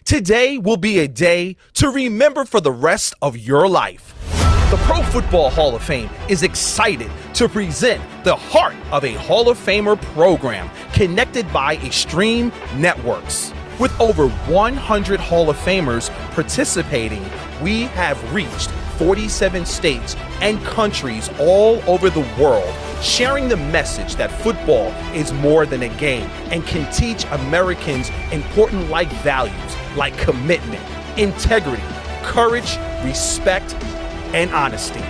Today will be a day to remember for the rest of your life. The Pro Football Hall of Fame is excited to present the Heart of a Hall of Famer program connected by Extreme Networks. With over 100 Hall of Famers participating, we have reached 47 states and countries all over the world, sharing the message that football is more than a game and can teach Americans important life values like commitment, integrity, courage, respect, and honesty.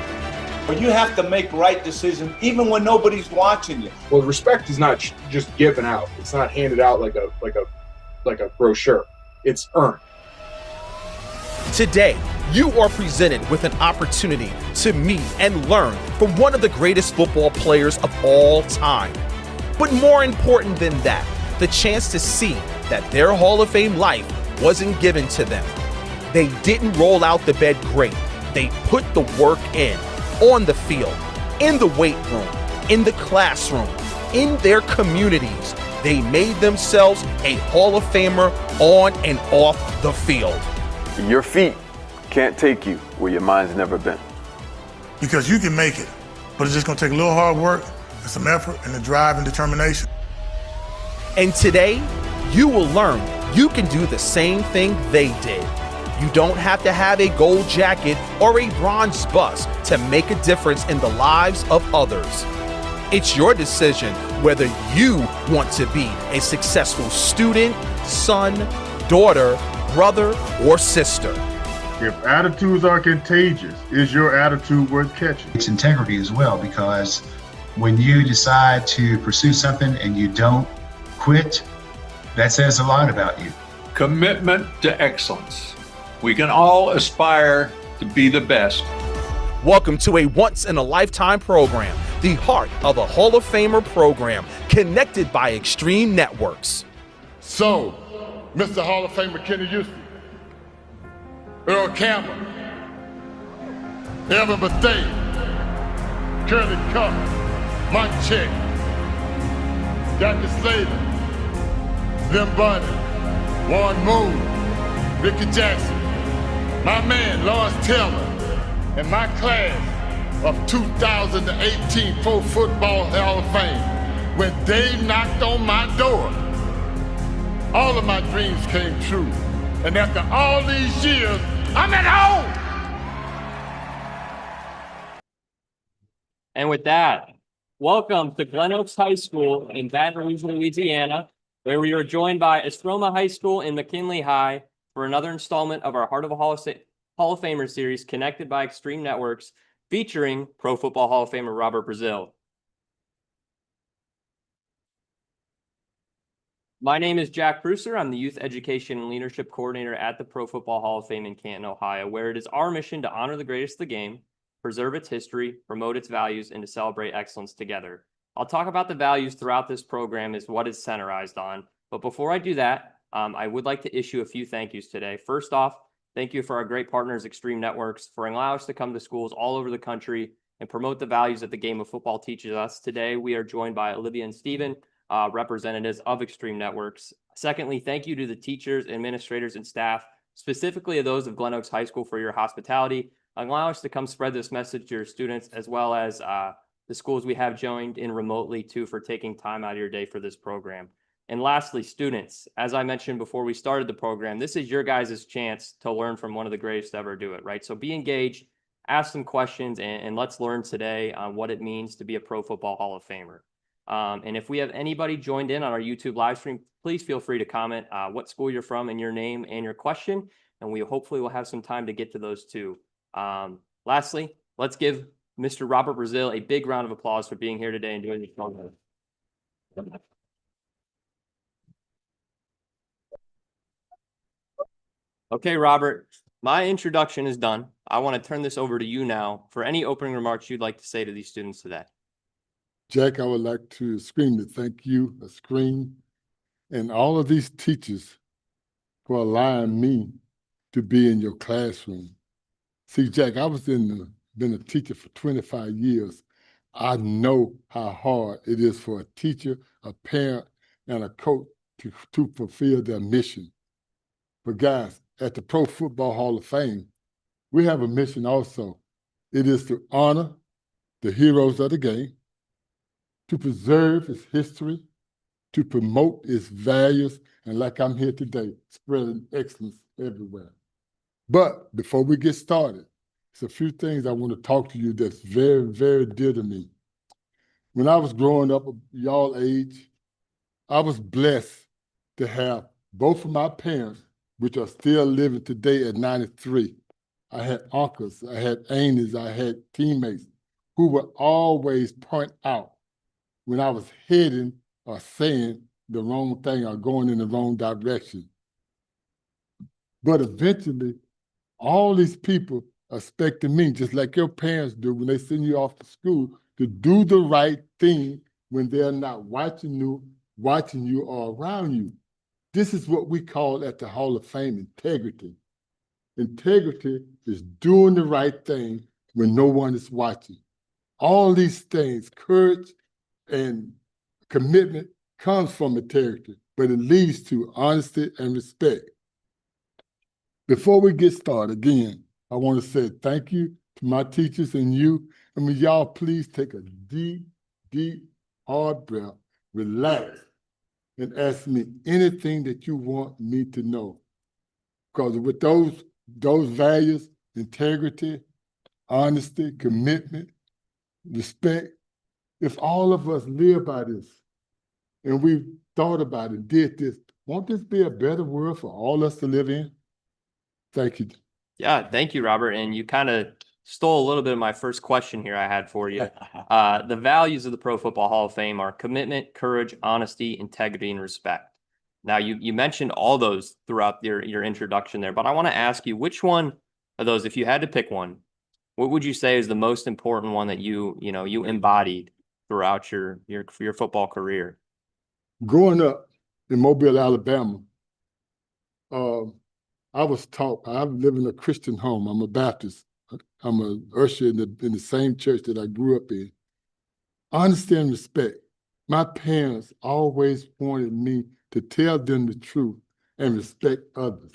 But you have to make right decisions even when nobody's watching you. Well, respect is not just given out. It's not handed out like a brochure. It's earned. Today, you are presented with an opportunity to meet and learn from one of the greatest football players of all time. But more important than that, the chance to see that their Hall of Fame life wasn't given to them. They didn't roll out the bed great. They put the work in, on the field, in the weight room, in the classroom, in their communities. They made themselves a Hall of Famer on and off the field. Your feet can't take you where your mind's never been. Because you can make it, but it's just gonna take a little hard work and some effort and the drive and determination. And today, you will learn you can do the same thing they did. You don't have to have a gold jacket or a bronze bust to make a difference in the lives of others. It's your decision whether you want to be a successful student, son, daughter, brother, or sister. If attitudes are contagious, is your attitude worth catching? It's integrity as well, because when you decide to pursue something and you don't quit, that says a lot about you. Commitment to excellence. We can all aspire to be the best. Welcome to a once-in-a-lifetime program, the Heart of a Hall of Famer program, connected by Extreme Networks. So, Mr. Hall of Famer Kenny Houston, Earl Campbell, Evan Bethea, Curly Cup, Munchak, Jackie Slater, Slim Bunny, Warren Moon, Ricky Jackson, my man Lawrence Taylor, and my class of 2018 Pro Football Hall of Fame, when they knocked on my door, all of my dreams came true. And after all these years, I'm at home! And with that, welcome to Glen Oaks High School in Baton Rouge, Louisiana, where we are joined by Estroma High School and McKinley High for another installment of our Heart of a Hall of Famer series connected by Extreme Networks, featuring Pro Football Hall of Famer Robert Brazile. My name is Jack Pruser. I'm the Youth Education and Leadership Coordinator at the Pro Football Hall of Fame in Canton, Ohio, where it is our mission to honor the greatest of the game, preserve its history, promote its values, and to celebrate excellence together. I'll talk about the values throughout this program as what is centerized on. But before I do that, I would like to issue a few thank yous today. First off, thank you for our great partners, Extreme Networks, for allowing us to come to schools all over the country and promote the values that the game of football teaches us. Today, we are joined by Olivia and Steven, representatives of Extreme Networks. Secondly, thank you to the teachers, administrators, and staff, specifically those of Glen Oaks High School, for your hospitality, allowing us to come spread this message to your students, as well as the schools we have joined in remotely too, for taking time out of your day for this program. And lastly, students, as I mentioned before we started the program, this is your guys' chance to learn from one of the greatest to ever do it, right? So be engaged, ask some questions, and let's learn today on what it means to be a Pro Football Hall of Famer. And if we have anybody joined in on our YouTube live stream, please feel free to comment what school you're from and your name and your question, and we hopefully will have some time to get to those too. Lastly, let's give Mr. Robert Brazile a big round of applause for being here today and doing this program. Okay, Robert, my introduction is done. I want to turn this over to you now for any opening remarks you'd like to say to these students today. Jack, I would like to extremely thank you, Screen, and all of these teachers for allowing me to be in your classroom. See, Jack, I was been a teacher for 25 years. I know how hard it is for a teacher, a parent, and a coach to fulfill their mission. But guys, at the Pro Football Hall of Fame, we have a mission also. It is to honor the heroes of the game, to preserve its history, to promote its values, and like I'm here today, spreading excellence everywhere. But before we get started, there's a few things I want to talk to you that's very, very dear to me. When I was growing up, y'all age, I was blessed to have both of my parents, which are still living today at 93. I had uncles, I had aunties, I had teammates who would always point out when I was heading or saying the wrong thing or going in the wrong direction. But eventually, all these people expected me, just like your parents do when they send you off to school, to do the right thing when they're not watching you or around you. This is what we call at the Hall of Fame integrity. Integrity is doing the right thing when no one is watching. All these things, courage and commitment, comes from integrity, but it leads to honesty and respect. Before we get started, again, I want to say thank you to my teachers and you. And will y'all please take a deep, deep, hard breath, relax, and ask me anything that you want me to know. Because with those values, integrity, honesty, commitment, respect, if all of us live by this and we thought about it, did this, won't this be a better world for all us to live in? Thank you. Yeah, thank you, Robert. And you kind of stole a little bit of my first question here I had for you. The values of the Pro Football Hall of Fame are commitment, courage, honesty, integrity, and respect. Now, you mentioned all those throughout your introduction there, but I want to ask you, which one of those, if you had to pick one, what would you say is the most important one that you embodied throughout your football career? Growing up in Mobile, Alabama, I was taught, I live in a Christian home. I'm a Baptist. I'm an usher in the same church that I grew up in. Honesty and respect. My parents always wanted me to tell them the truth and respect others.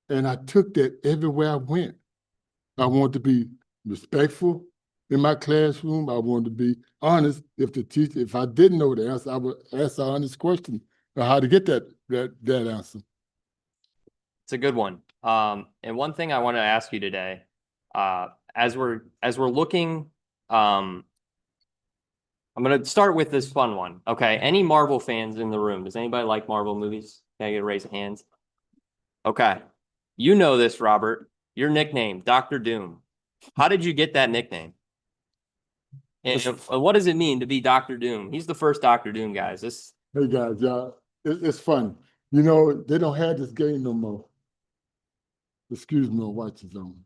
And I took that everywhere I went. I wanted to be respectful in my classroom. I wanted to be honest. If I didn't know the answer, I would ask an honest question on how to get that answer. It's a good one. And one thing I want to ask you today, as we're looking, I'm going to start with this fun one. Okay. Any Marvel fans in the room? Does anybody like Marvel movies? Can I get a raise of hands? Okay. You know this, Robert. Your nickname, Dr. Doom. How did you get that nickname? And what does it mean to be Dr. Doom? He's the first Dr. Doom, guys. Hey, guys, it's fun. You know, they don't have this game no more. Excuse me, watch his on.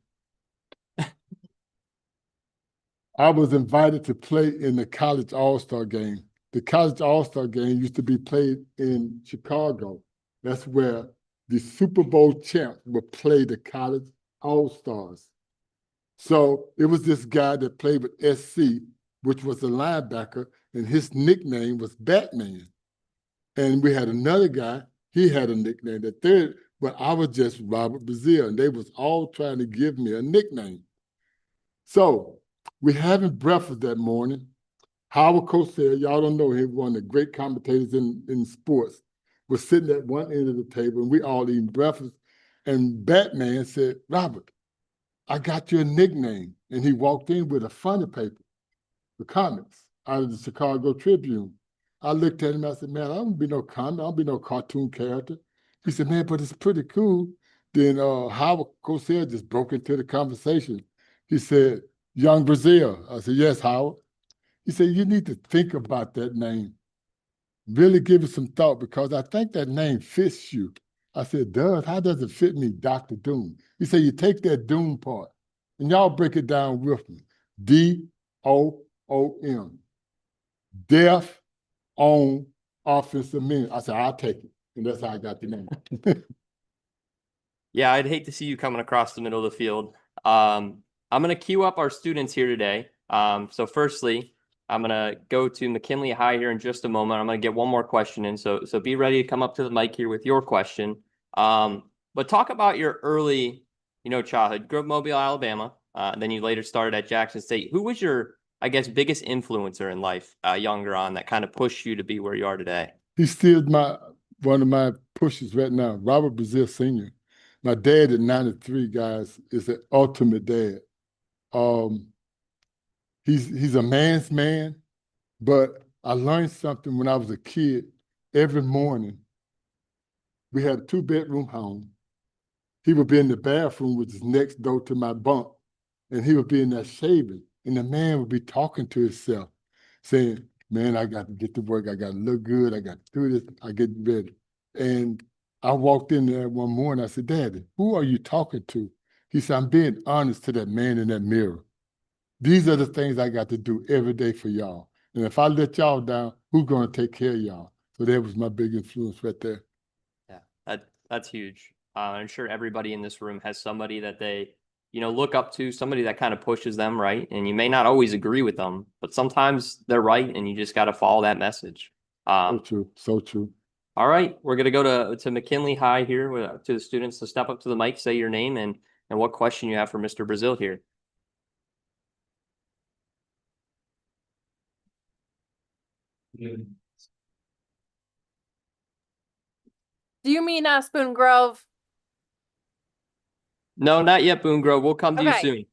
I was invited to play in the college all-star game. The college all-star game used to be played in Chicago. That's where the Super Bowl champs would play the college all-stars. So it was this guy that played with SC, which was a linebacker, and his nickname was Batman. And we had another guy, he had a nickname, but I was just Robert Brazile, and they was all trying to give me a nickname. So we're having breakfast that morning. Howard Cosell, y'all don't know him, one of the great commentators in sports, was sitting at one end of the table, and we all eating breakfast. And Batman said, "Robert, I got your nickname." And he walked in with a funny paper, the comics, out of the Chicago Tribune. I looked at him, I said, "Man, I don't be no comic, I don't be no cartoon character." He said, "Man, but it's pretty cool." Then Howard Cosell just broke into the conversation. He said, "Young Brazile." I said, "Yes, Howard." He said, "You need to think about that name. Really give it some thought, because I think that name fits you." I said, "Does? How does it fit me, Dr. Doom?" He said, "You take that Doom part, and y'all break it down with me. DOOM. Deaf on offensive men." I said, "I'll take it." And that's how I got the name. Yeah, I'd hate to see you coming across the middle of the field. I'm going to queue up our students here today. So firstly, I'm going to go to McKinley High here in just a moment. I'm going to get one more question in. So be ready to come up to the mic here with your question. But talk about your early, childhood. Grew up in Mobile, Alabama. Then you later started at Jackson State. Who was your, I guess, biggest influencer in life, younger on, that kind of pushed you to be where you are today? He's still one of my pushes right now, Robert Brazile Sr. My dad at 93, guys, is the ultimate dad. He's a man's man, but I learned something when I was a kid. Every morning, we had a 2-bedroom home. He would be in the bathroom, which is next door to my bunk, and he would be in there shaving, and the man would be talking to himself, saying, man, I got to get to work. I got to look good. I got to do this. I get ready. And I walked in there one morning. I said, Daddy, who are you talking to? He said, I'm being honest to that man in that mirror. These are the things I got to do every day for y'all. And if I let y'all down, who's going to take care of y'all? So that was my big influence right there. Yeah, that's huge. I'm sure everybody in this room has somebody that they, look up to, somebody that kind of pushes them, right? And you may not always agree with them, but sometimes they're right, and you just got to follow that message. So true. So true. All right, we're going to go to McKinley High here to the students to step up to the mic, say your name and what question you have for Mr. Brazile here. Do you mean Spoon Grove? No, not yet, Boone Grove. We'll come to you soon.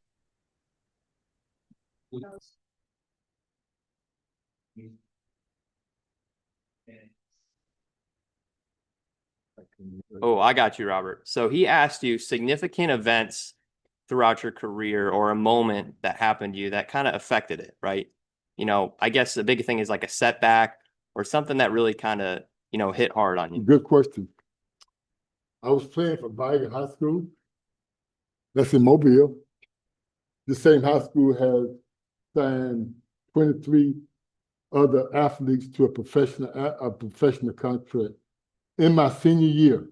Oh, I got you, Robert. So he asked you significant events throughout your career or a moment that happened to you that kind of affected it, right? I guess the big thing is like a setback or something that really kind of, hit hard on you. Good question. I was playing for Brazile High School. That's in Mobile. The same high school has signed 23 other athletes to a professional contract. In my senior year,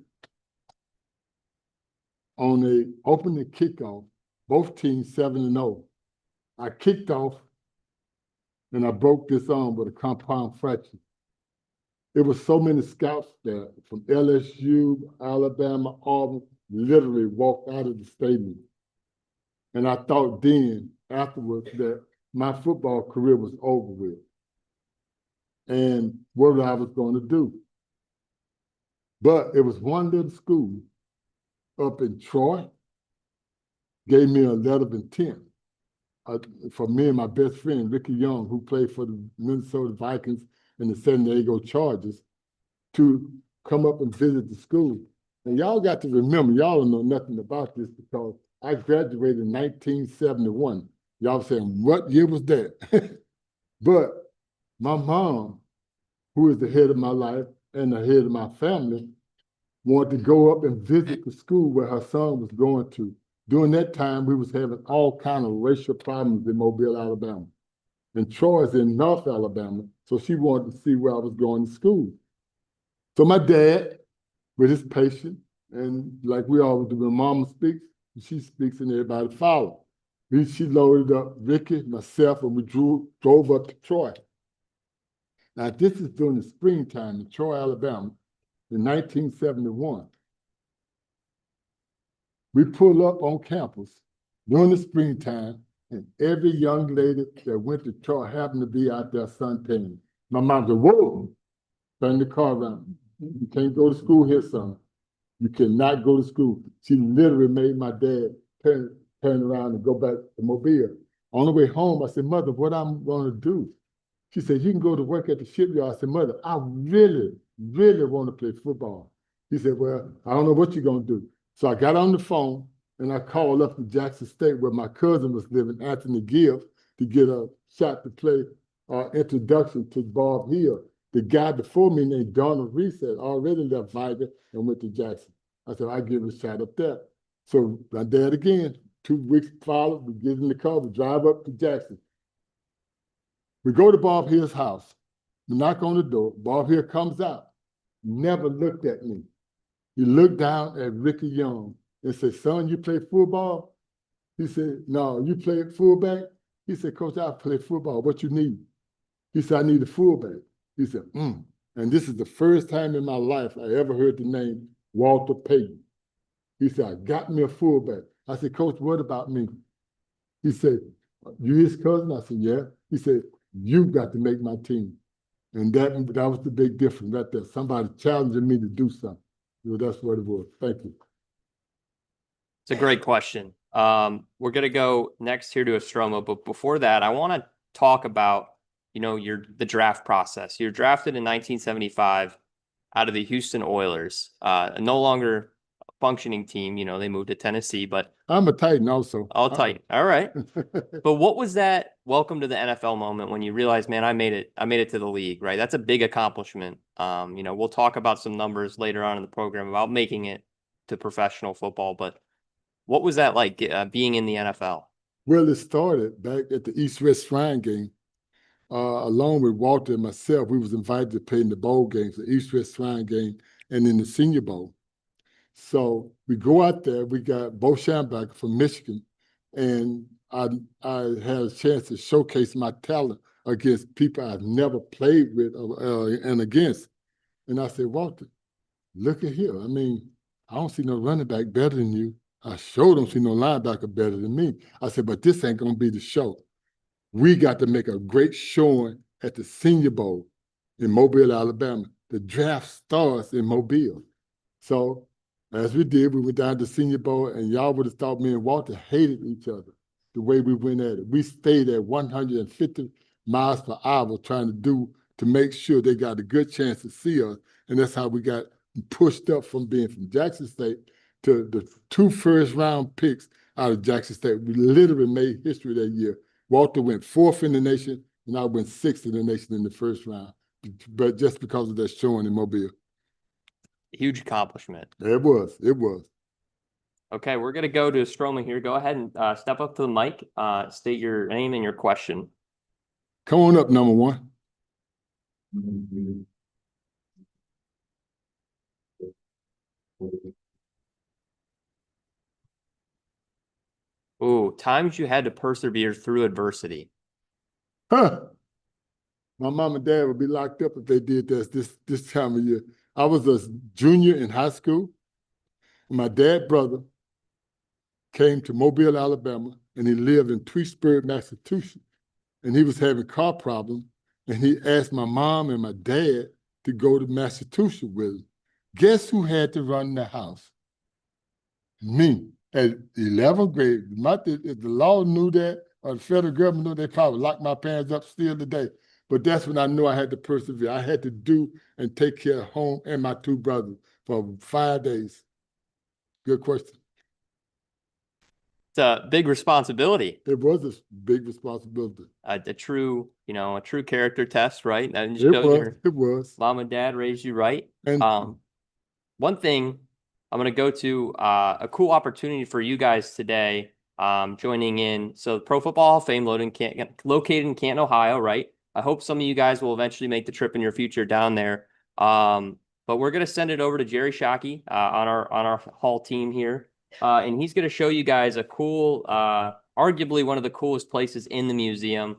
on the opening kickoff, both teams 7-0. I kicked off and I broke this arm with a compound fracture. There were so many scouts there from LSU, Alabama, Auburn, literally walked out of the stadium. And I thought then, afterwards, that my football career was over with. And what I was going to do. But it was one little school up in Troy, gave me a letter of intent for me and my best friend, Ricky Young, who played for the Minnesota Vikings and the San Diego Chargers, to come up and visit the school. And y'all got to remember, y'all don't know nothing about this because I graduated in 1971. Y'all saying, what year was that? But my mom, who is the head of my life and the head of my family, wanted to go up and visit the school where her son was going to. During that time, we was having all kind of racial problems in Mobile, Alabama. And Troy's in North Alabama, so she wanted to see where I was going to school. So my dad, with his patience, and like we always do, when Mama speaks, she speaks and everybody follow. She loaded up Ricky, myself, and we drove up to Troy. Now, this is during the springtime in Troy, Alabama, in 1971. We pull up on campus during the springtime, and every young lady that went to Troy happened to be out there suntanning. My mom said, whoa, turn the car around. You can't go to school here, son. You cannot go to school. She literally made my dad turn around and go back to Mobile. On the way home, I said, Mother, what I'm going to do? She said, you can go to work at the shipyard. I said, Mother, I really, really want to play football. He said, well, I don't know what you're going to do. So I got on the phone and I called up to Jackson State where my cousin was living, Anthony Gibbs, to get a shot to play introduction to Bob Hill. The guy before me named Donald Reese had already left Viger and went to Jackson. I said, I'll give it a shot up there. So my dad again, 2 weeks followed, we get in the car, we drive up to Jackson. We go to Bob Hill's house. We knock on the door. Bob Hill comes out, never looked at me. He looked down at Ricky Young and said, son, you play football? He said, no, you play fullback? He said, Coach, I play football. What you need? He said, I need a fullback. He said, And this is the first time in my life I ever heard the name Walter Payton. He said, I got me a fullback. I said, Coach, what about me? He said, you his cousin? I said, yeah. He said, you got to make my team. And that was the big difference right there. Somebody challenging me to do something. That's what it was. Thank you. It's a great question. We're going to go next here to Ostromo, but before that, I want to talk about, the draft process. You're drafted in 1975 out of the Houston Oilers, no longer a functioning team. They moved to Tennessee, but I'm a Titan also. All Titan. All right. But what was that welcome to the NFL moment when you realized, man, I made it to the league, right? That's a big accomplishment. We'll talk about some numbers later on in the program about making it to professional football, but what was that like being in the NFL? Well, it started back at the East-West Shrine game. Along with Walter and myself, we was invited to play in the bowl games, the East-West Shrine game, and in the Senior Bowl. So we go out there. We got Bo Schembechler from Michigan, and I had a chance to showcase my talent against people I've never played with and against. And I said, Walter, look at here. I mean, I don't see no running back better than you. I sure don't see no linebacker better than me. I said, but this ain't going to be the show. We got to make a great showing at the Senior Bowl in Mobile, Alabama. The draft starts in Mobile. So as we did, we went down to Senior Bowl, and y'all would have thought me and Walter hated each other the way we went at it. We stayed at 150 miles per hour trying to make sure they got a good chance to see us. And that's how we got pushed up from being from Jackson State to the 2 first-round picks out of Jackson State. We literally made history that year. Walter went 4th in the nation, and I went 6th in the nation in the first round, but just because of that showing in Mobile. Huge accomplishment. It was. Okay, we're going to go to Strowman here. Go ahead and step up to the mic, state your name and your question. Come on up, number one. Ooh, times you had to persevere through adversity. Huh. My mom and dad would be locked up if they did this time of year. I was a junior in high school. My dad's brother came to Mobile, Alabama, and he lived in Tweetsburg, Massachusetts. And he was having car problems, and he asked my mom and my dad to go to Massachusetts with him. Guess who had to run the house? Me. At 11th grade, if the law knew that, or the federal government knew, they probably locked my parents up still today. But that's when I knew I had to persevere. I had to do and take care of home and my 2 brothers for 5 days. Good question. It's a big responsibility. It was a big responsibility. A true character test, right? That It was. Mom and dad raised you right. And one thing I'm going to go to a cool opportunity for you guys today, joining in. So Pro Football Hall of Fame located in Canton, Ohio, right? I hope some of you guys will eventually make the trip in your future down there. But we're going to send it over to Jerry Shockey on our hall team here. And he's going to show you guys a cool, arguably one of the coolest places in the museum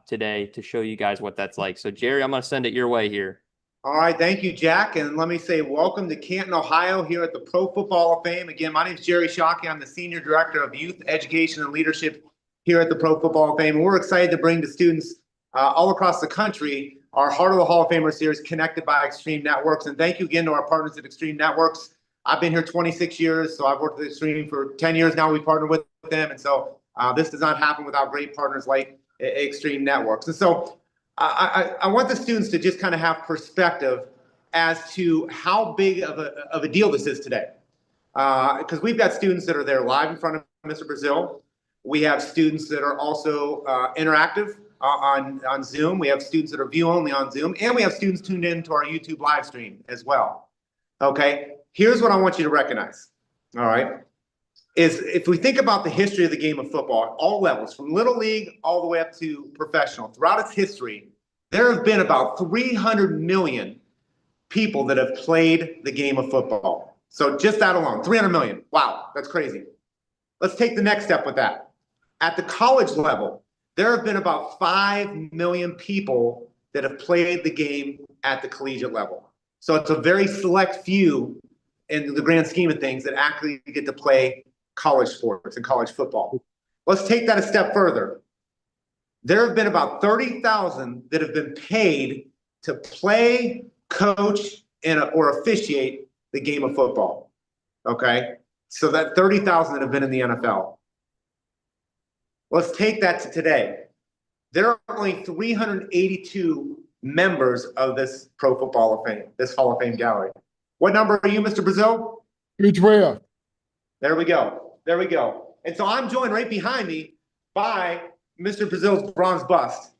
today to show you guys what that's like. So Jerry, I'm going to send it your way here. All right, thank you, Jack. And let me say welcome to Canton, Ohio, here at the Pro Football Hall of Fame. Again, my name is Jerry Shockey. I'm the Senior Director of Youth Education and Leadership here at the Pro Football Hall of Fame. And we're excited to bring to students all across the country our Heart of the Hall of Famer series, connected by Extreme Networks. And thank you again to our partners at Extreme Networks. I've been here 26 years, so I've worked with Extreme for 10 years now. We partner with them. And so this does not happen without great partners like Extreme Networks. And so I want the students to just kind of have perspective as to how big of a deal this is today. Because we've got students that are there live in front of Mr. Brazile. We have students that are also interactive on Zoom. We have students that are view only on Zoom. And we have students tuned in to our YouTube live stream as well. Okay, here's what I want you to recognize. All right, is if we think about the history of the game of football at all levels, from Little League all the way up to professional, throughout its history, there have been about 300 million people that have played the game of football. So just that alone, 300 million. Wow, that's crazy. Let's take the next step with that. At the college level, there have been about 5 million people that have played the game at the collegiate level. So it's a very select few in the grand scheme of things that actually get to play college sports and college football. Let's take that a step further. There have been about 30,000 that have been paid to play, coach, or officiate the game of football. Okay? So that 30,000 that have been in the NFL. Let's take that to today. There are only 382 members of this Pro Football Hall of Fame, this Hall of Fame gallery. What number are you, Mr. Brazile? 312. There we go. There we go. And so I'm joined right behind me by Mr. Brazile's bronze bust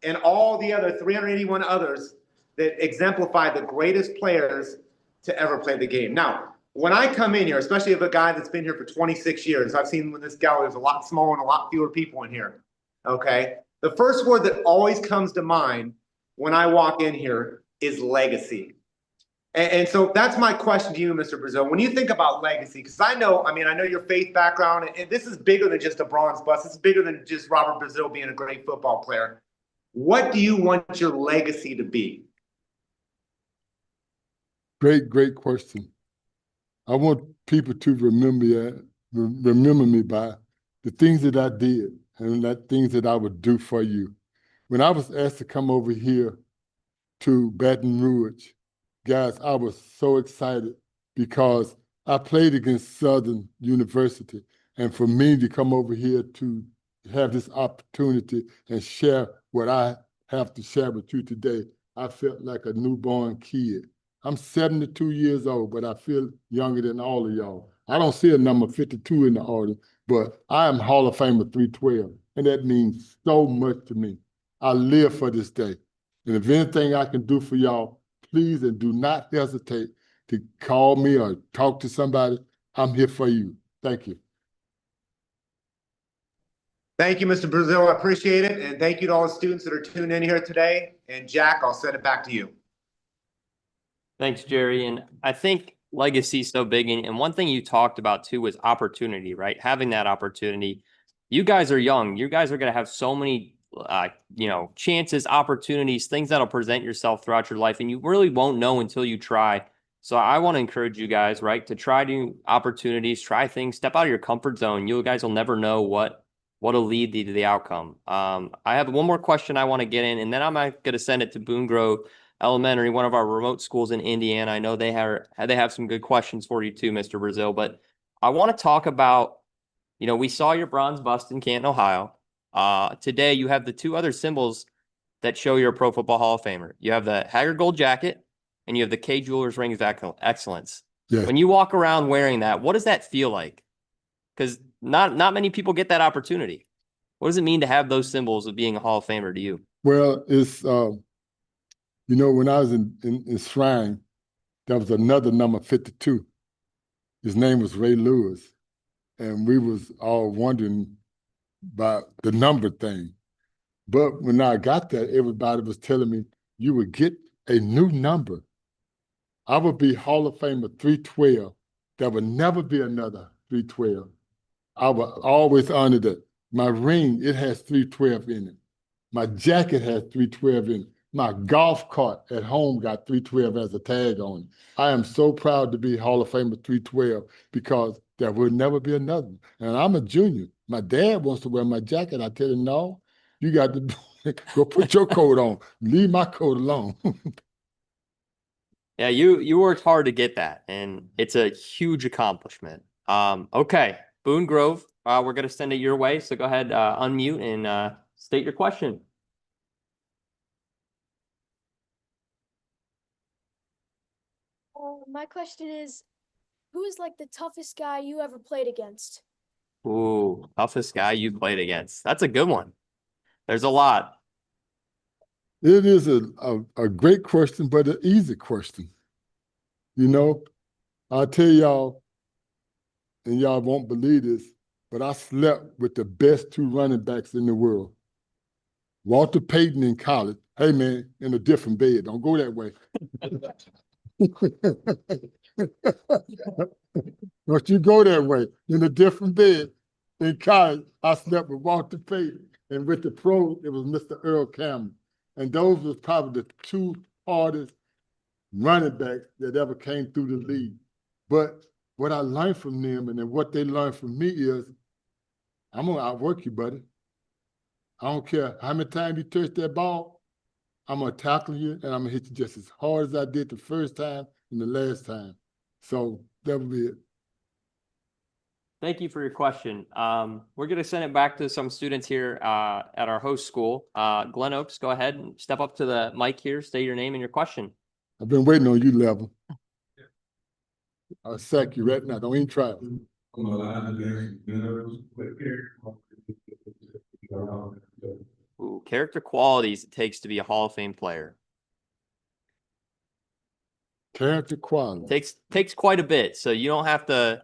and all the other 381 others that exemplify the greatest players to ever play the game. Now, when I come in here, especially of a guy that's been here for 26 years, I've seen when this gallery is a lot smaller and a lot fewer people in here. Okay? The first word that always comes to mind when I walk in here is legacy. And so that's my question to you, Mr. Brazile. When you think about legacy, because I know your faith background, and this is bigger than just a bronze bust. It's bigger than just Robert Brazile being a great football player. What do you want your legacy to be? Great question. I want people to remember me by the things that I did and the things that I would do for you. When I was asked to come over here to Baton Rouge, guys, I was so excited because I played against Southern University. And for me to come over here to have this opportunity and share what I have to share with you today, I felt like a newborn kid. I'm 72 years old, but I feel younger than all of y'all. I don't see a number 52 in the audience, but I am Hall of Famer 312, and that means so much to me. I live for this day. And if anything I can do for y'all, please and do not hesitate to call me or talk to somebody. I'm here for you. Thank you. Thank you, Mr. Brazile. I appreciate it. And thank you to all the students that are tuned in here today. And Jack, I'll send it back to you. Thanks, Jerry. And I think legacy is so big. And one thing you talked about too was opportunity, right? Having that opportunity. You guys are young. You guys are going to have so many, chances, opportunities, things that'll present yourself throughout your life. And you really won't know until you try. So I want to encourage you guys, right, to try new opportunities, try things, step out of your comfort zone. You guys will never know what'll lead you to the outcome. I have one more question I want to get in, and then I'm going to send it to Boone Grove Elementary, one of our remote schools in Indiana. I know they have some good questions for you too, Mr. Brazile, but I want to talk about, we saw your bronze bust in Canton, Ohio. Today you have the two other symbols that show you're a Pro Football Hall of Famer. You have the Haggard Gold jacket and you have the K Jewelers Ring of Excellence. Yeah. When you walk around wearing that, what does that feel like? Because not many people get that opportunity. What does it mean to have those symbols of being a Hall of Famer to you? Well, it's when I was in Shrine, there was another number 52. His name was Ray Lewis. And we was all wondering about the number thing. But when I got that, everybody was telling me, you would get a new number. I would be Hall of Famer 312. There would never be another 312. I would always honor that. My ring, it has 312 in it. My jacket has 312 in it. My golf cart at home got 312 as a tag on it. I am so proud to be Hall of Famer 312 because there will never be another one. And I'm a junior. My dad wants to wear my jacket. I tell him, no, you got to go put your coat on. Leave my coat alone. Yeah, you worked hard to get that, and it's a huge accomplishment. Okay, Boone Grove, we're going to send it your way, so go ahead, unmute and state your question. My question is, who is like the toughest guy you ever played against? Ooh, toughest guy you played against. That's a good one. There's a lot. It is a great question, but an easy question. I'll tell y'all, and y'all won't believe this, but I slept with the best two running backs in the world. Walter Payton in college. Hey, man, in a different bed. Don't go that way. Don't you go that way. In a different bed. In college, I slept with Walter Payton. And with the pro, it was Mr. Earl Campbell. And those was probably the two hardest running backs that ever came through the league. But what I learned from them and then what they learned from me is, I'm gonna outwork you, buddy. I don't care how many times you touch that ball, I'm gonna tackle you and I'm gonna hit you just as hard as I did the first time and the last time. So that would be it. Thank you for your question. We're going to send it back to some students here at our host school. Glen Oaks, go ahead and step up to the mic here, state your name and your question. I've been waiting on you, Level. I'll sack you right now. Don't even try. Ooh, character qualities it takes to be a Hall of Fame player. Character quality. Takes quite a bit, so you don't have to.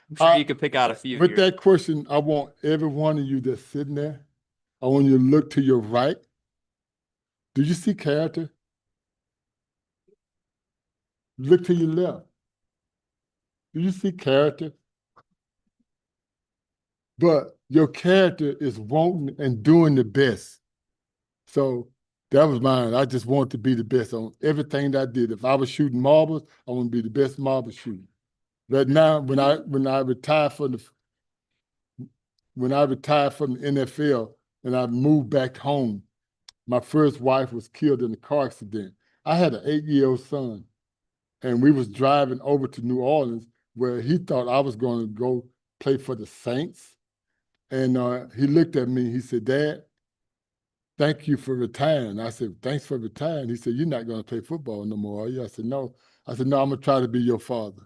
I'm sure you could pick out a few. With here. that question, I want every one of you that's sitting there, I want you to look to your right. Do you see character? Look to your left. Do you see character? But your character is wanting and doing the best. So that was mine. I just want to be the best on everything that I did. If I was shooting marbles, I want to be the best marble shooter. Right now, when I retired from the NFL and I moved back home, my first wife was killed in a car accident. I had an 8-year-old son, and we was driving over to New Orleans where he thought I was going to go play for the Saints. And he looked at me, he said, "Dad, thank you for retiring." I said, "Thanks for retiring." He said, "You're not going to play football no more, are you?" I said, "No." I said, "No, I'm going to try to be your father."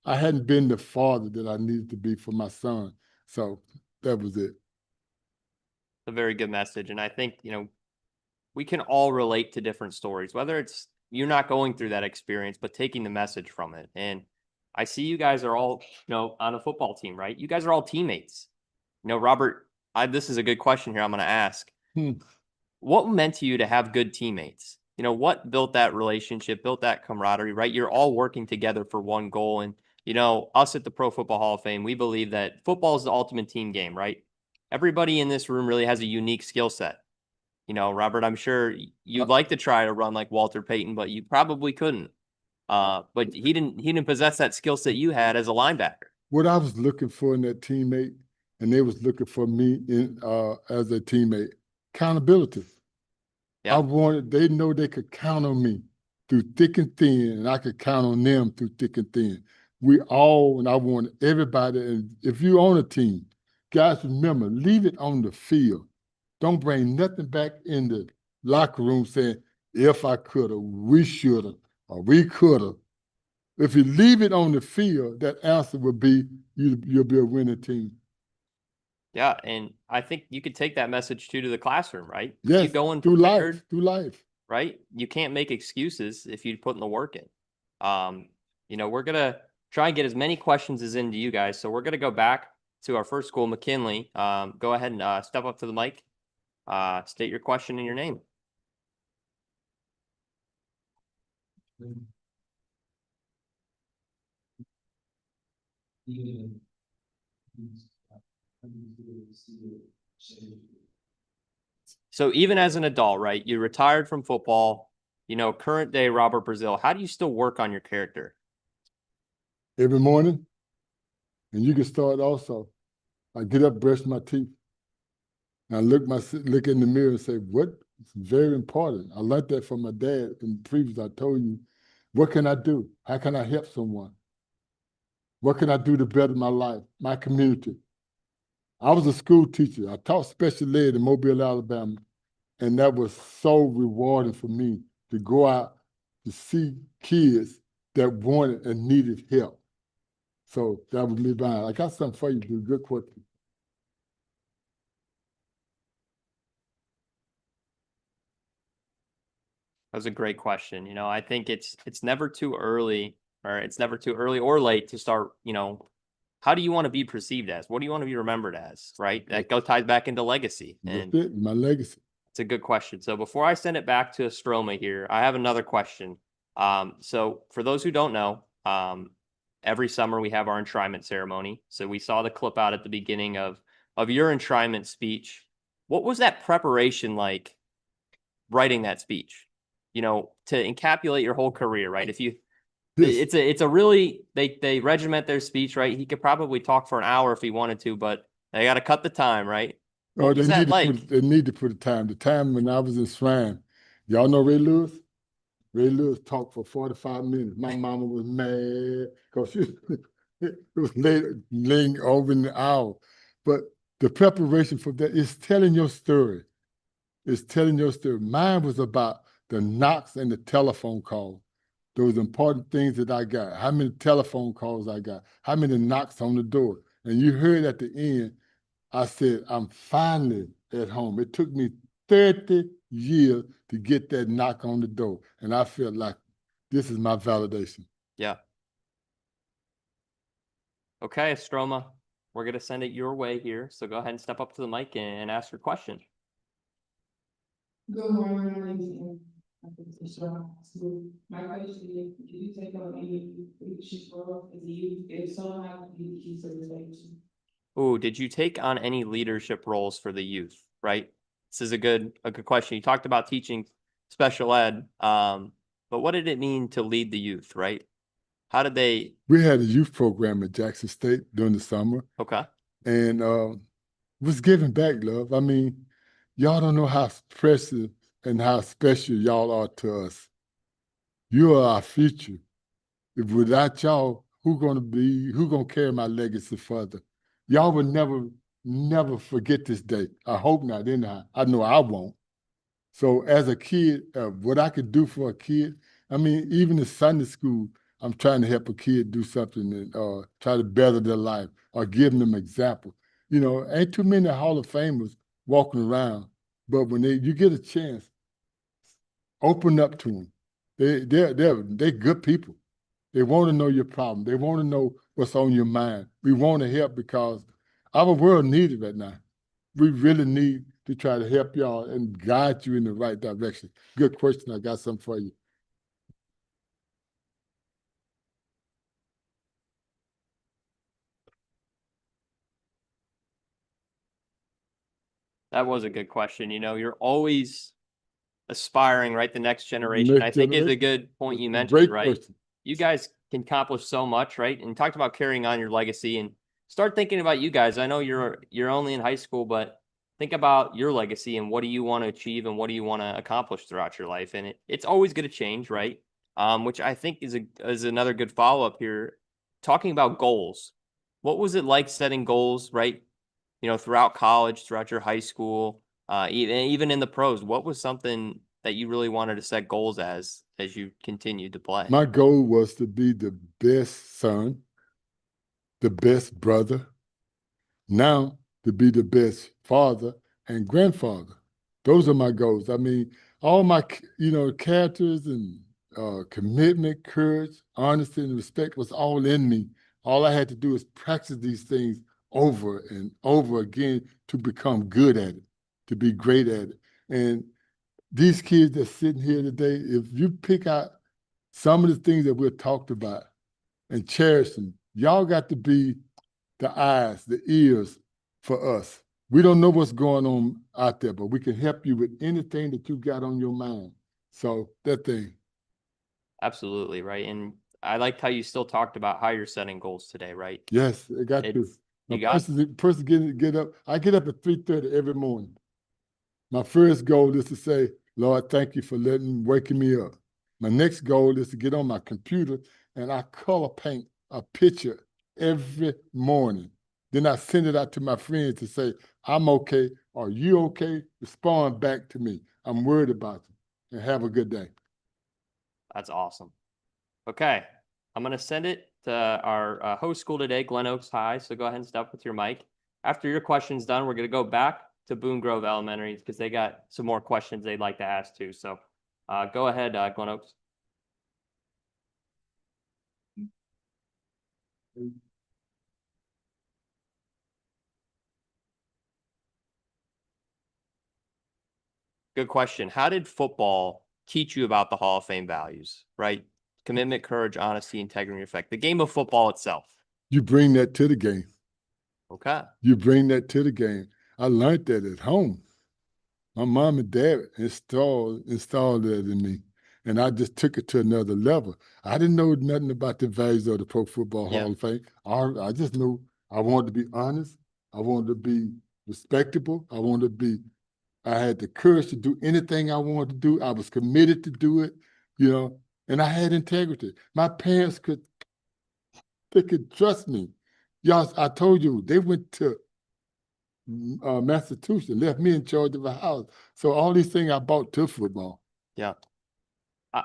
I hadn't been the father that I needed to be for my son. So that was it. A very good message. And I think, we can all relate to different stories, whether it's you're not going through that experience, but taking the message from it. And I see you guys are all, on a football team, right? You guys are all teammates. Robert, this is a good question here I'm going to ask. What meant to you to have good teammates? What built that relationship, built that camaraderie, right? You're all working together for one goal. And, us at the Pro Football Hall of Fame, we believe that football is the ultimate team game, right? Everybody in this room really has a unique skill set. Robert, I'm sure you'd like to try to run like Walter Payton, but you probably couldn't. But he didn't possess that skill set you had as a linebacker. What I was looking for in that teammate, and they was looking for me as a teammate, accountability. Yeah. They know they could count on me through thick and thin, and I could count on them through thick and thin. And I wanted everybody, and if you own a team, guys, remember, leave it on the field. Don't bring nothing back in the locker room saying, "If I coulda, we shoulda, or we coulda." If you leave it on the field, that answer will be you'll be a winning team. Yeah, and I think you could take that message too to the classroom, right? Yes, Keep going through prepared, life. Right? You can't make excuses if you put in the work in. We're gonna try and get as many questions as into you guys. So we're gonna go back to our first school, McKinley. Go ahead and step up to the mic. State your question and your name. So even as an adult, right, you retired from football, current day Robert Brazile, how do you still work on your character? Every morning, and you can start also. I get up, brush my teeth, and I look in the mirror and say, "What?" It's very important. I learned that from my dad in the previous. I told you, what can I do? How can I help someone? What can I do to better my life, my community? I was a school teacher. I taught special ed in Mobile, Alabama, and that was so rewarding for me to go out to see kids that wanted and needed help. So that was me behind. I got something for you, dude. Good question. That was a great question. I think it's never too early, or it's never too early or late to start, how do you want to be perceived as? What do you want to be remembered as, right? That ties back into legacy. And that's it, my legacy. It's a good question. So before I send it back to Stroma here, I have another question. So for those who don't know, every summer we have our enshrinement ceremony. So we saw the clip out at the beginning of your enshrinement speech. What was that preparation like writing that speech? To encapsulate your whole career, right? Yes. It's a really they regiment their speech, right? He could probably talk for an hour if he wanted to, but they got to cut the time, right? Oh, What was that like? they need to put the time. The time when I was in Shrine, y'all know Ray Lewis? Ray Lewis talked for 45 minutes. My mama was mad because it was laying over in the hour. But the preparation for that is telling your story. It's telling your story. Mine was about the knocks and the telephone calls. Those important things that I got. How many telephone calls I got? How many knocks on the door? And you heard at the end, I said, I'm finally at home. It took me 30 years to get that knock on the door. And I felt like this is my validation. Yeah. Okay, Stroma, we're gonna send it your way here. So go ahead and step up to the mic and ask your question. Good morning, my question is, did you take on any leadership role as a youth? If so, how would you keep satisfaction? Ooh, did you take on any leadership roles for the youth? Right. This is a good question. You talked about teaching special ed, but what did it mean to lead the youth? Right. How did they? We had a youth program at Jackson State during the summer. Okay. And was giving back, love. I mean, y'all don't know how precious and how special y'all are to us. You are our future. If without y'all, who gonna carry my legacy further? Y'all will never forget this day. I hope not, anyhow. I know I won't. So as a kid, what I could do for a kid, I mean, even in Sunday school, I'm trying to help a kid do something and try to better their life or give them example. You know, ain't too many Hall of Famers walking around, but when you get a chance, open up to them. They're good people. They want to know your problem. They want to know what's on your mind. We want to help because our world needs it right now. We really need to try to help y'all and guide you in the right direction. Good question. I got something for you. That was a good question. You know, you're always aspiring, right? The next generation, I think, is a good point you mentioned, Great right? question. You guys can accomplish so much, right? And talked about carrying on your legacy and start thinking about you guys. I know you're only in high school, but think about your legacy and what do you want to achieve and what do you want to accomplish throughout your life. And it's always going to change, right? Which I think is another good follow-up here. Talking about goals. What was it like setting goals, right? You know, throughout college, throughout your high school, even in the pros, what was something that you really wanted to set goals as you continued to play? My goal was to be the best son, the best brother, now to be the best father and grandfather. Those are my goals. I mean, all my, characters and commitment, courage, honesty, and respect was all in me. All I had to do is practice these things over and over again to become good at it, to be great at it. And these kids that's sitting here today, if you pick out some of the things that we've talked about and cherish them, y'all got to be the eyes, the ears for us. We don't know what's going on out there, but we can help you with anything that you got on your mind. So that thing. Absolutely, right. And I liked how you still talked about how you're setting goals today, right? Yes, I got to. Person get up. I get up at 3:30 every morning. My first goal is to say, Lord, thank you for waking me up. My next goal is to get on my computer and I color paint a picture every morning. Then I send it out to my friends to say, I'm okay. Are you okay? Respond back to me. I'm worried about you. And have a good day. That's awesome. Okay. I'm going to send it to our host school today, Glen Oaks High. So go ahead and step with your mic. After your question's done, we're going to go back to Boone Grove Elementary because they got some more questions they'd like to ask too. So go ahead, Glen Oaks. Good question. How did football teach you about the Hall of Fame values, right? Commitment, courage, honesty, integrity, respect. The game of football itself. You bring that to the game. Okay. You bring that to the game. I learned that at home. My mom and dad installed that in me. And I just took it to another level. I didn't know nothing about the values of the Pro Football Hall of Fame. I just knew I wanted to be honest. I wanted to be respectable. I had the courage to do anything I wanted to do. I was committed to do it, and I had integrity. My parents they could trust me. Y'all, I told you, they went to Massachusetts, left me in charge of a house. So all these things I brought to football. Yeah.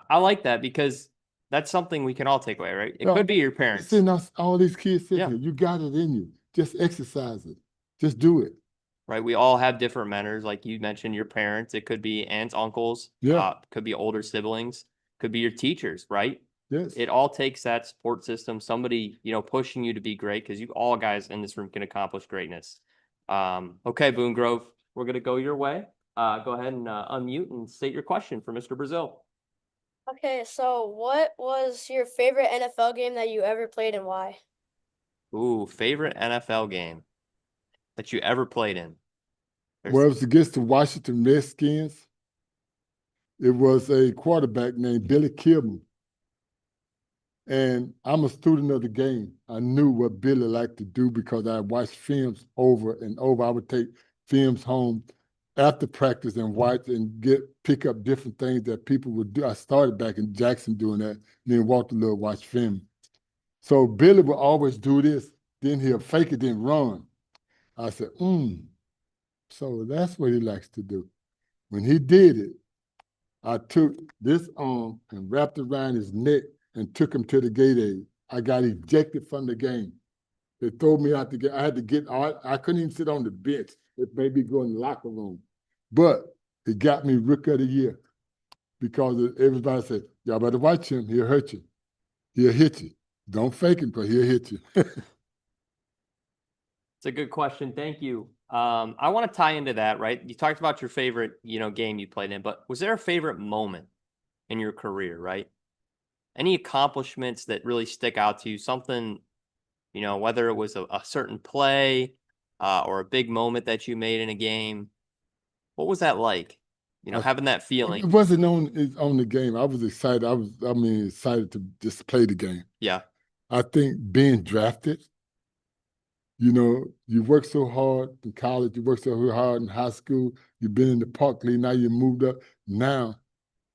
I like that because that's something we can all take away, right? It could be your parents. It's in us, all these kids sitting here. You got it in you. Just exercise it. Just do it. Right. We all have different mentors. Like you mentioned, your parents. It could be aunts, uncles. Could be older siblings. Could be your teachers, right? Yes. It all takes that support system, somebody, pushing you to be great, because you all guys in this room can accomplish greatness. Okay, Boone Grove, we're going to go your way. Go ahead and unmute and state your question for Mr. Brazile. Okay, so what was your favorite NFL game that you ever played and why? Ooh, favorite NFL game that you ever played in? Well, it was against the Washington Redskins. It was a quarterback named Billy Kidman. And I'm a student of the game. I knew what Billy liked to do because I watched films over and over. I would take films home after practice and watch and pick up different things that people would do. I started back in Jackson doing that, and then walked a little, watch film. So Billy would always do this. Then he'll fake it, then run. I said, so that's what he likes to do. When he did it, I took this arm and wrapped it around his neck and took him to the gate aid. I got ejected from the game. They threw me out the game. I had to get out. I couldn't even sit on the bench. It made me go in the locker room. But it got me Rookie of the Year because everybody said, y'all better watch him. He'll hurt you. He'll hit you. Don't fake him, but he'll hit you. It's a good question. Thank you. I want to tie into that, right? You talked about your favorite, game you played in, but was there a favorite moment in your career, right? Any accomplishments that really stick out to you? Something, whether it was a certain play or a big moment that you made in a game. What was that like? Having that feeling. It wasn't on the game. I was excited. Excited to just play the game. Yeah. I think being drafted, you work so hard in college, you work so hard in high school, you've been in the park league, now you moved up. Now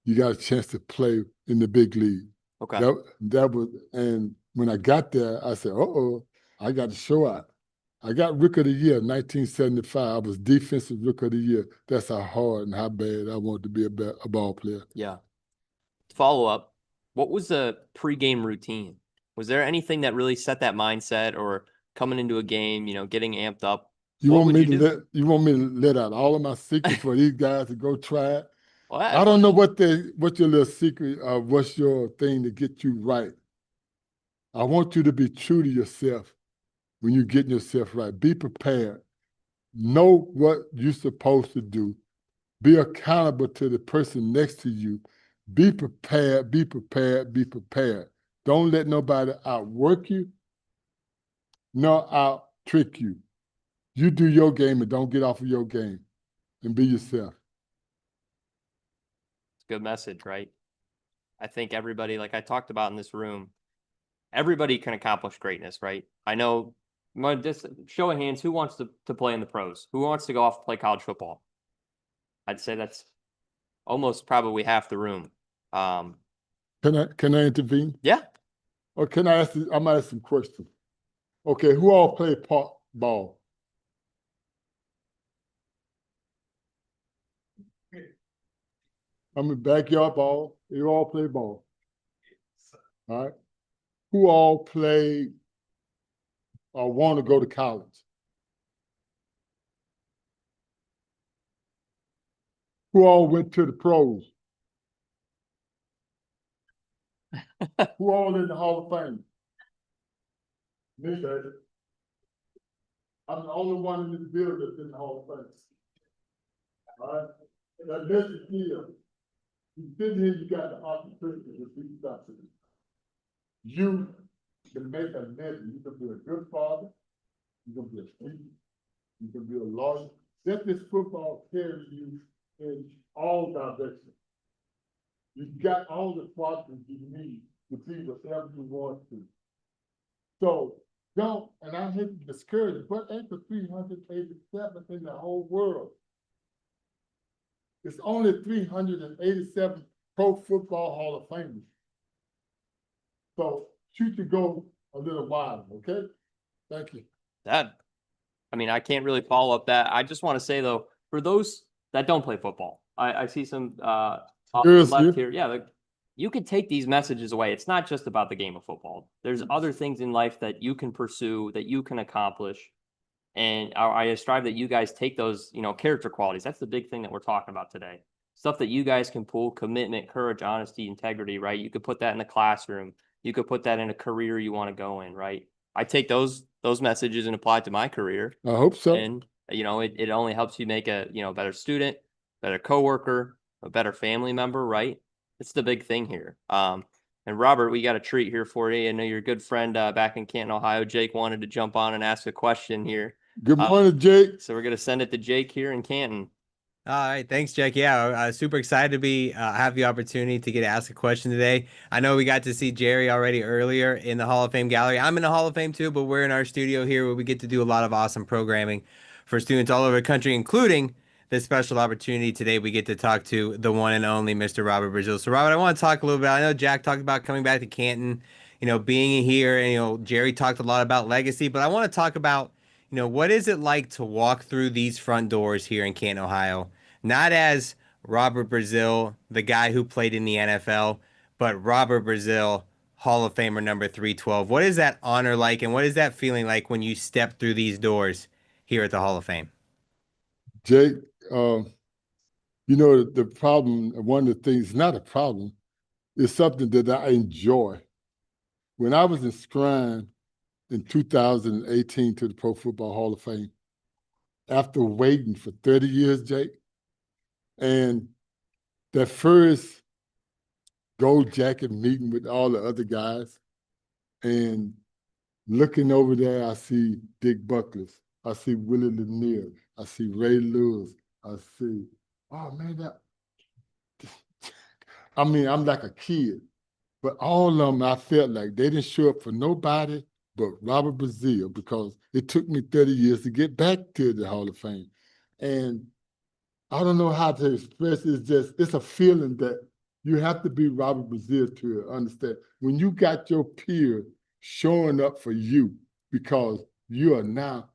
you got a chance to play in the big league. Okay. That was, and when I got there, I said, I got to show out. I got Rookie of the Year, 1975. I was Defensive Rookie of the Year. That's how hard and how bad I wanted to be a ball player. Yeah. Follow up, what was the pregame routine? Was there anything that really set that mindset, or coming into a game, getting amped up? You want me to let out all of my secrets for these guys to go try it? Well, I don't know what your little secret, what's your thing to get you right. I want you to be true to yourself when you're getting yourself right. Be prepared. Know what you're supposed to do. Be accountable to the person next to you. Be prepared, be prepared, be prepared. Don't let nobody outwork you, nor out-trick you. You do your game and don't get off of your game, and be yourself. It's a good message, right? I think everybody, like I talked about in this room, everybody can accomplish greatness, right? I know, just show of hands, who wants to play in the pros? Who wants to go off and play college football? I'd say that's almost probably half the room. Can I intervene? Yeah. Or can I ask? I might ask some questions. Okay, who all play park ball? Backyard ball. You all play ball. All right. Who all play or want to go to college? Who all went to the pros? Who all in the Hall of Fame? Me, baby. I'm the only one in this building that's in the Hall of Fame. All right? Now listen here. You sit here, you got the opportunity to be something. You can make a living. You can be a good father. You can be a teacher. You can be a lawyer. Let this football carry you in all directions. You've got all the qualities you need to be whatever you want to. So don't, and I hate to discourage you, but ain't the 387th in the whole world. It's only 387 Pro Football Hall of Famers. So shoot your goal a little wider, okay? Thank you. I can't really follow up that. I just want to say though, for those that don't play football, I see some off the left here. Yeah, you can take these messages away. It's not just about the game of football. There's other things in life that you can pursue, that you can accomplish. And I strive that you guys take those, character qualities. That's the big thing that we're talking about today. Stuff that you guys can pull: commitment, courage, honesty, integrity, right? You could put that in the classroom. You could put that in a career you want to go in, right? I take those messages and apply it to my career. I hope so. And, it only helps you make a, better student, better coworker, a better family member, right? It's the big thing here. And Robert, we got a treat here for you. I know your good friend back in Canton, Ohio, Jake, wanted to jump on and ask a question here. Good morning, Jake. So we're going to send it to Jake here in Canton. All right, thanks, Jake. Yeah, super excited to be have the opportunity to get to ask a question today. I know we got to see Jerry already earlier in the Hall of Fame gallery. I'm in the Hall of Fame too, but we're in our studio here where we get to do a lot of awesome programming for students all over the country, including this special opportunity today. We get to talk to the one and only Mr. Robert Brazile. So, Robert, I want to talk a little bit. I know Jack talked about coming back to Canton, being here, and Jerry talked a lot about legacy, but I want to talk about what is it like to walk through these front doors here in Canton, Ohio? Not as Robert Brazile, the guy who played in the NFL, but Robert Brazile, Hall of Famer number 312. What is that honor like, and what is that feeling like when you step through these doors here at the Hall of Fame? Jake, the problem, one of the things, not a problem, is something that I enjoy. When I was inscribed in 2018 to the Pro Football Hall of Fame, after waiting for 30 years, Jake, and that first gold jacket meeting with all the other guys, and looking over there, I see Dick Buckless, I see Willie Lanier, I see Ray Lewis, I see, oh man, I'm like a kid. But all of them, I felt like they didn't show up for nobody but Robert Brazile, because it took me 30 years to get back to the Hall of Fame. And I don't know how to express it. It's a feeling that you have to be Robert Brazile to understand. When you got your peer showing up for you because you are now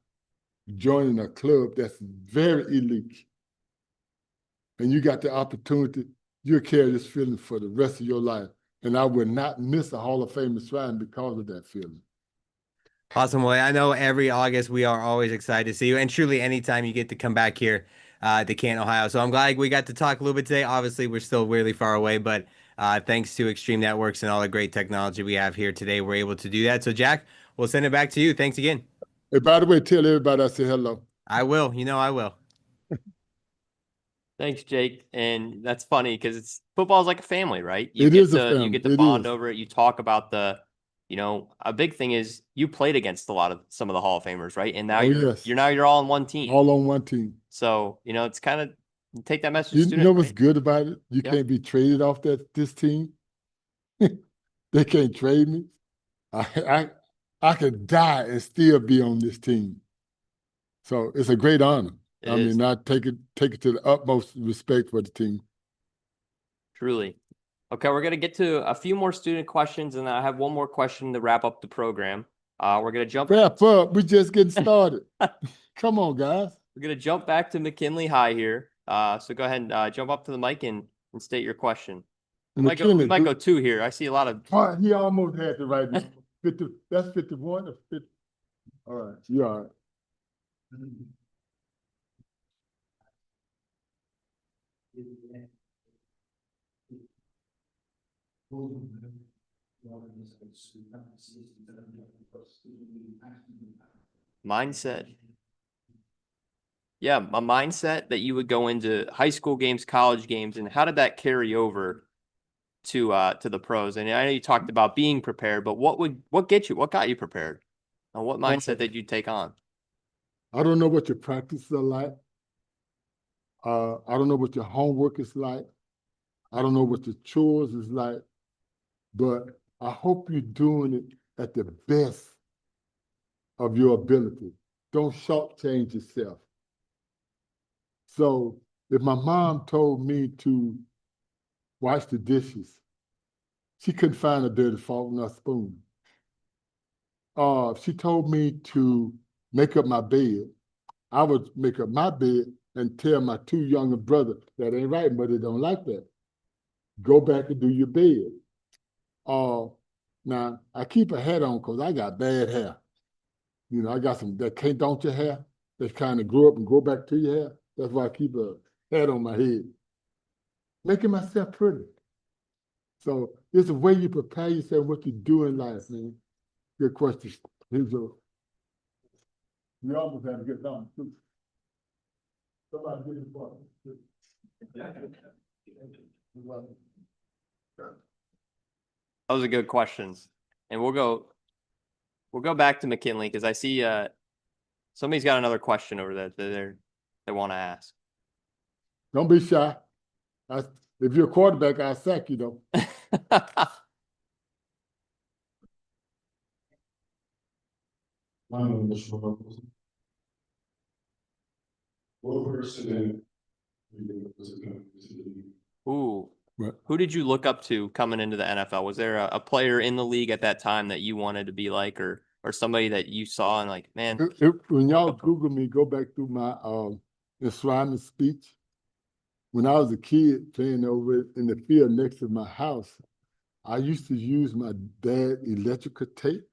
joining a club that's very elite, and you got the opportunity, you'll carry this feeling for the rest of your life. And I would not miss a Hall of Fame shrine because of that feeling. Awesome. Well, I know every August we are always excited to see you, and truly anytime you get to come back here to Canton, Ohio. So I'm glad we got to talk a little bit today. Obviously, we're still really far away, but thanks to Extreme Networks and all the great technology we have here today, we're able to do that. So, Jack, we'll send it back to you. Thanks again. Hey, by the way, tell everybody I say hello. I will. I will. Thanks, Jake. And that's funny because football is like a family, right? It is a family. You get to bond over it. You talk about a big thing is you played against some of the Hall of Famers, right? And now you're all on one team. All on one team. So, it's kind of take that message. You know what's good about it? You can't be traded off this team. They can't trade me. I could die and still be on this team. So it's a great honor. I take it to the utmost respect for the team. Truly. Okay, we're going to get to a few more student questions, and then I have one more question to wrap up the program. We're going to jump. Wrap up. We're just getting started. Come on, guys. We're going to jump back to McKinley High here. So go ahead and jump up to the mic and state your question. We might go two here. I see a lot of. He almost had it right now. That's 51 or 50. All right, you all right. Mindset. Yeah, a mindset that you would go into high school games, college games, and how did that carry over to the pros? And I know you talked about being prepared, but what got you prepared? And what mindset did you take on? I don't know what your practices are like. I don't know what your homework is like. I don't know what the chores is like, but I hope you're doing it at the best of your ability. Don't shortchange yourself. So if my mom told me to wash the dishes, she couldn't find a dirty fork nor spoon. If she told me to make up my bed, I would make up my bed and tell my two younger brothers, that ain't right, but they don't like that. Go back and do your bed. Now, I keep a hat on because I got bad hair. You know, I got some that can't don't your hair, that kind of grow up and grow back to your hair. That's why I keep a hat on my head. Making myself pretty. So it's a way you prepare yourself what you do in life, man. Good question. Here's a, we almost had to get done too. Somebody get it for me. Those are good questions. And we'll go back to McKinley because I see somebody's got another question over there that they want to ask. Don't be shy. If you're a quarterback, I'll sack you though. Ooh. Who did you look up to coming into the NFL? Was there a player in the league at that time that you wanted to be like, or somebody that you saw and like, man? When y'all Google me, go back through my enshrinement speech. When I was a kid playing over in the field next to my house, I used to use my dad's electrical tape,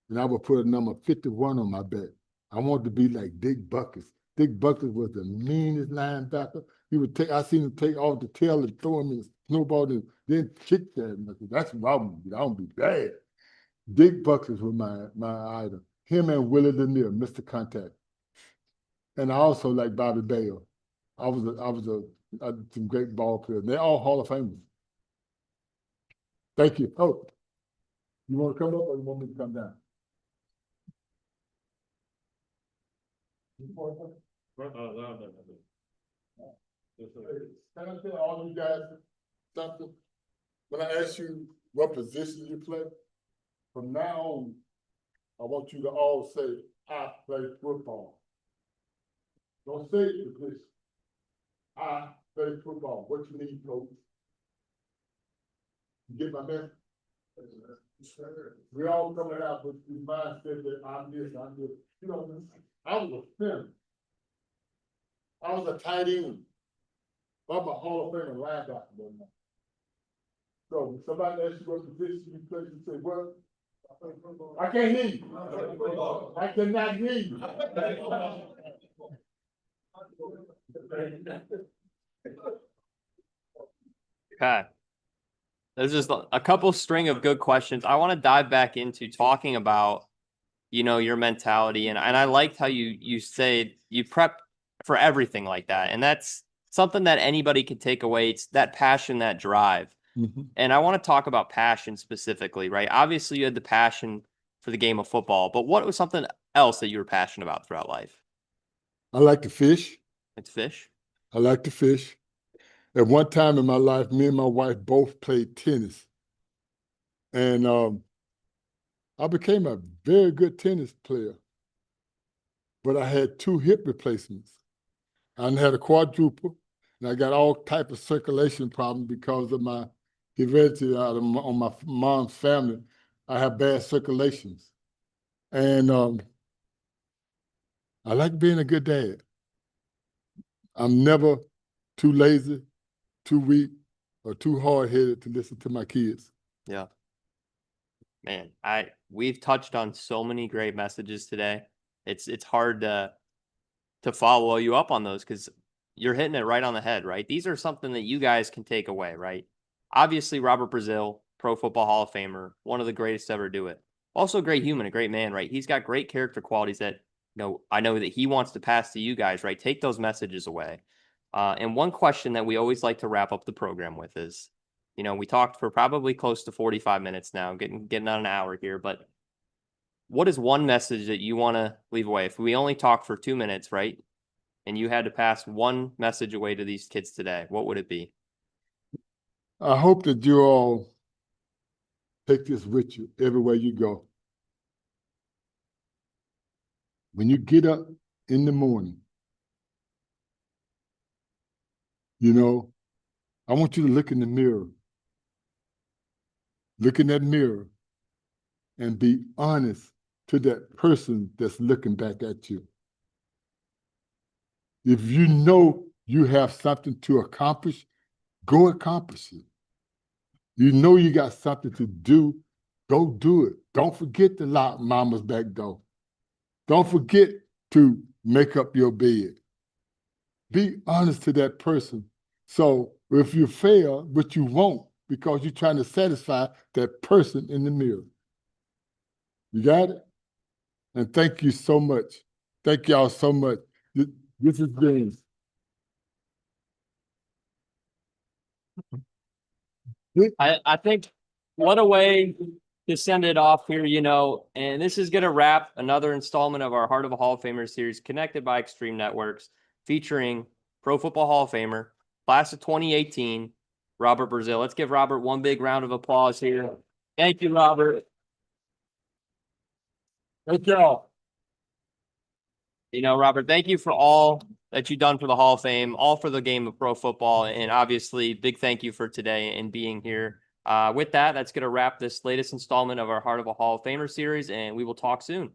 and I would put a number 51 on my back. I wanted to be like Dick Buckets. Dick Buckets was the meanest linebacker. I seen him take off the tail and throw him in the snowball and then kick that. That's what I want to be. I want to be bad. Dick Buckets was my idol. Him and Willie Lanier, Mr. Contact. And I also like Bobby Bale. I was some great ball players. They're all Hall of Famers. Thank you. Oh, you want to come up or you want me to come down? Can I tell all you guys something? When I ask you what position you play, from now on, I want you to all say, I play football. Don't say the position. I play football. What you need, coach? You get my message? We all coming out with the mindset that I'm this, I'm this. You know, I was a center. I was a tight end. I'm a Hall of Famer linebacker. So when somebody asks you what position you play, you say, what? I can't hear you. I cannot hear you. Okay. There's just a couple string of good questions. I want to dive back into talking about, your mentality. And I liked how you said you prep for everything like that. And that's something that anybody could take away. It's that passion, that drive. Mm-hmm. And I want to talk about passion specifically, right? Obviously, you had the passion for the game of football, but what was something else that you were passionate about throughout life? I like to fish. Like to fish? I like to fish. At one time in my life, me and my wife both played tennis. And I became a very good tennis player. But I had 2 hip replacements. I had a quadruple, and I got all type of circulation problems because of my heredity on my mom's family. I have bad circulations. And I like being a good dad. I'm never too lazy, too weak, or too hard-headed to listen to my kids. Yeah. Man, we've touched on so many great messages today. It's hard to follow you up on those because you're hitting it right on the head, right? These are something that you guys can take away, right? Obviously, Robert Brazile, Pro Football Hall of Famer, one of the greatest to ever do it. Also a great human, a great man, right? He's got great character qualities that, I know that he wants to pass to you guys, right? Take those messages away. And one question that we always like to wrap up the program with is, we talked for probably close to 45 minutes now, getting on an hour here, but what is one message that you want to leave away? If we only talk for 2 minutes, right? And you had to pass one message away to these kids today, what would it be? I hope that you all take this with you everywhere you go. When you get up in the morning, you know, I want you to look in the mirror. Look in that mirror and be honest to that person that's looking back at you. If you know you have something to accomplish, go accomplish it. You know you got something to do, go do it. Don't forget to lock mama's back door. Don't forget to make up your bed. Be honest to that person. So if you fail, but you won't, because you're trying to satisfy that person in the mirror. You got it? And thank you so much. Thank y'all so much. This has been I think what a way to send it off here, you know, and this is going to wrap another installment of our Heart of a Hall of Famer series connected by Extreme Networks featuring Pro Football Hall of Famer, class of 2018, Robert Brazile. Let's give Robert one big round of applause here. Thank you, Robert. Thank you. You know, Robert, thank you for all that you've done for the Hall of Fame, all for the game of pro football, and obviously big thank you for today and being here. With that, that's going to wrap this latest installment of our Heart of a Hall of Famer series, and we will talk soon.